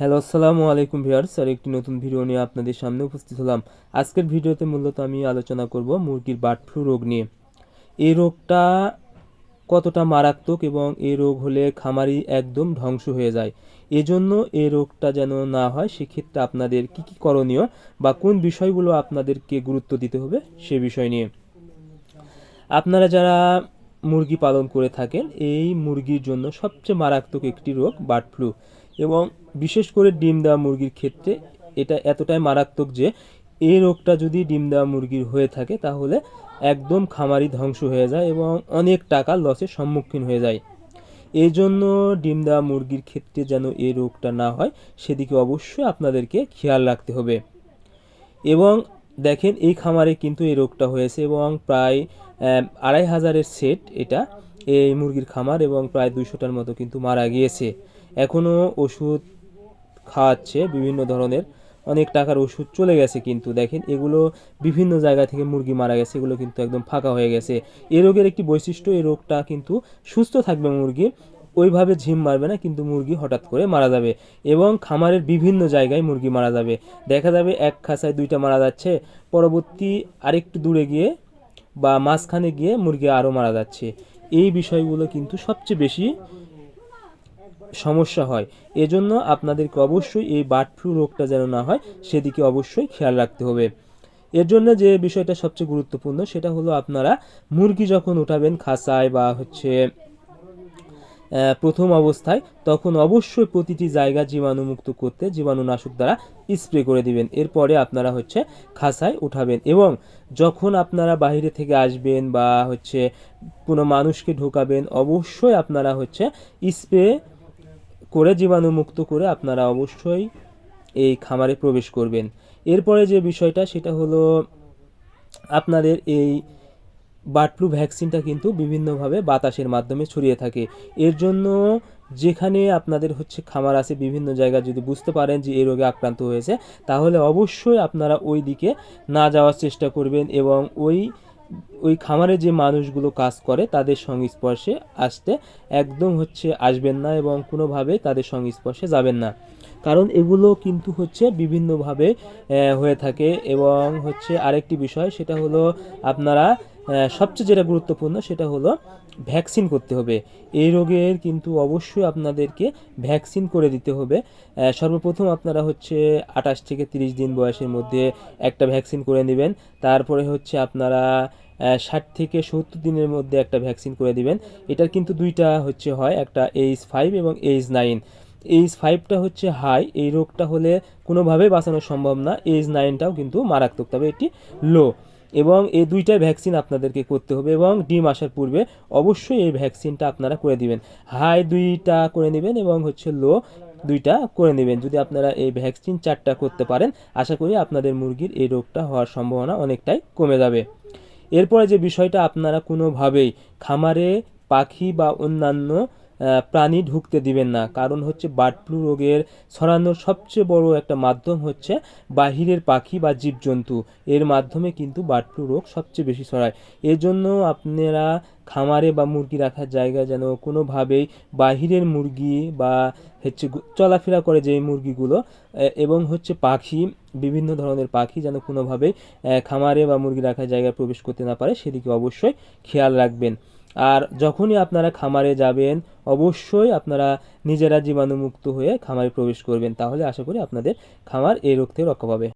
Hello, আসসালামু আলাইকুম viewers. আর একটি নতুন ভিডিও নিয়ে আপনাদের সামনে উপস্থিত হলাম। আজকের ভিডিওতে মূলত আমি আলোচনা করব মুরগির বার্ড ফ্লু রোগ নিয়ে। এই রোগটা কতটা মারাত্মক এবং এই রোগ হলে খামারি একদম ধ্বংস হয়ে যায়। এজন্য এই রোগটা যেন না হয় সেক্ষেত্রে আপনাদের কি কি করণীয় বা কোন বিষয়গুলো আপনাদেরকে গুরুত্ব দিতে হবে সে বিষয় নিয়ে। আপনারা যারা মুরগি পালন করে থাকেন, এই মুরগির জন্য সবচেয়ে মারাত্মক একটি রোগ বার্ড ফ্লু, এবং বিশেষ করে ডিম দেওয়া মুরগির ক্ষেত্রে এটা এতটাই মারাত্মক যে এই রোগটা যদি ডিম দেওয়া মুরগির হয়ে থাকে তাহলে একদম খামারি ধ্বংস হয়ে যায় এবং অনেক টাকা লসের সম্মুখীন হয়ে যায়। এই জন্য ডিম দেওয়া মুরগির ক্ষেত্রে যেন এই রোগটা না হয় সেদিকে অবশ্যই আপনাদেরকে খেয়াল রাখতে হবে। এবং দেখেন, এই খামারে কিন্তু এই রোগটা হয়েছে এবং প্রায় 2500-এর সেট এটা, এই মুরগির খামার, এবং প্রায় 200টার মতো কিন্তু মারা গিয়েছে। এখনও ওষুধ খাওয়াচ্ছে বিভিন্ন ধরনের, অনেক টাকার ওষুধ চলে গেছে, কিন্তু দেখেন এগুলো বিভিন্ন জায়গা থেকে মুরগি মারা গেছে, এগুলো কিন্তু একদম ফাঁকা হয়ে গেছে। এই রোগের একটি বৈশিষ্ট্য, এই রোগটা কিন্তু সুস্থ থাকবে মুরগি, ওইভাবে ঝিম মারবে না, কিন্তু মুরগি হঠাৎ করে মারা যাবে এবং খামারের বিভিন্ন জায়গায় মুরগি মারা যাবে। দেখা যাবে এক খাঁচায় 2টা মারা যাচ্ছে, পরবর্তী আরেকটু দূরে গিয়ে বা মাঝখানে গিয়ে মুরগি আরও মারা যাচ্ছে। এই বিষয়গুলো কিন্তু সবচেয়ে বেশি সমস্যা হয়। এজন্য আপনাদেরকে অবশ্যই এই বার্ড ফ্লু রোগটা যেন না হয় সেদিকে অবশ্যই খেয়াল রাখতে হবে। এর জন্য যে বিষয়টা সবচেয়ে গুরুত্বপূর্ণ সেটা হলো, আপনারা মুরগি যখন উঠাবেন খাঁচায় বা প্রথম অবস্থায়, তখন অবশ্যই প্রতিটি জায়গা জীবাণুমুক্ত করতে জীবাণুনাশক দ্বারা স্প্রে করে দিবেন। এরপরে আপনারা খাঁচায় উঠাবেন এবং যখন আপনারা বাইরে থেকে আসবেন বা কোনো মানুষকে ঢোকাবেন, অবশ্যই আপনারা স্প্রে করে জীবাণুমুক্ত করে আপনারা অবশ্যই এই খামারে প্রবেশ করবেন। এরপরে যে বিষয়টা সেটা হলো, আপনাদের এই বার্ড ফ্লু ভ্যাকসিনটা কিন্তু বিভিন্নভাবে বাতাসের মাধ্যমে ছড়িয়ে থাকে। এর জন্য যেখানে আপনাদের খামার আছে, বিভিন্ন জায়গায় যদি বুঝতে পারেন যে এই রোগে আক্রান্ত হয়েছে, তাহলে অবশ্যই আপনারা ওই দিকে না যাওয়ার চেষ্টা করবেন এবং ওই খামারে যে মানুষগুলো কাজ করে তাদের সংস্পর্শে আসতে একদম আসবেন না এবং কোনোভাবে তাদের সংস্পর্শে যাবেন না। কারণ এগুলো কিন্তু বিভিন্নভাবে হয়ে থাকে। এবং আরেকটি বিষয় সেটা হলো, আপনারা সবচেয়ে যেটা গুরুত্বপূর্ণ সেটা হলো ভ্যাকসিন করতে হবে। এই রোগের কিন্তু অবশ্যই আপনাদেরকে ভ্যাকসিন করে দিতে হবে। সর্বপ্রথম আপনারা 28 থেকে 30 দিন বয়সের মধ্যে একটা ভ্যাকসিন করে নেবেন। তারপরে আপনারা 60 থেকে 70 দিনের মধ্যে একটা ভ্যাকসিন করে দিবেন। এটার কিন্তু দুইটা হয়, একটা H5 এবং H9। H5টা হাই, এই রোগটা হলে কোনোভাবেই বাঁচানো সম্ভব না। H9টাও কিন্তু মারাত্মক, তবে এটি লো। এবং এই দুইটাই ভ্যাকসিন আপনাদেরকে করতে হবে এবং ডিম আসার পূর্বে অবশ্যই এই ভ্যাকসিনটা আপনারা করে দিবেন। হাই 2টা করে নেবেন এবং লো 2টা করে নেবেন। যদি আপনারা এই ভ্যাকসিন 4টা করতে পারেন, আশা করি আপনাদের মুরগির এই রোগটা হওয়ার সম্ভাবনা অনেকটাই কমে যাবে। এরপরে যে বিষয়টা, আপনারা কোনোভাবেই খামারে পাখি বা অন্যান্য প্রাণী ঢুকতে দিবেন না। কারণ বার্ড ফ্লু রোগের ছড়ানোর সবচেয়ে বড় একটা মাধ্যম বাহিরের পাখি বা জীবজন্তু, এর মাধ্যমে কিন্তু বার্ড ফ্লু রোগ সবচেয়ে বেশি ছড়ায়। এর জন্য আপনারা খামারে বা মুরগি রাখার জায়গায় যেন কোনোভাবেই বাহিরের মুরগি বা চলাফেরা করে যে মুরগিগুলো এবং পাখি, বিভিন্ন ধরনের পাখি যেন কোনোভাবেই খামারে বা মুরগি রাখার জায়গায় প্রবেশ করতে না পারে সেদিকে অবশ্যই খেয়াল রাখবেন। আর যখনই আপনারা খামারে যাবেন, অবশ্যই আপনারা নিজেরা জীবাণুমুক্ত হয়ে খামারে প্রবেশ করবেন, তাহলে আশা করি আপনাদের খামার এই রোগ থেকে রক্ষা পাবে।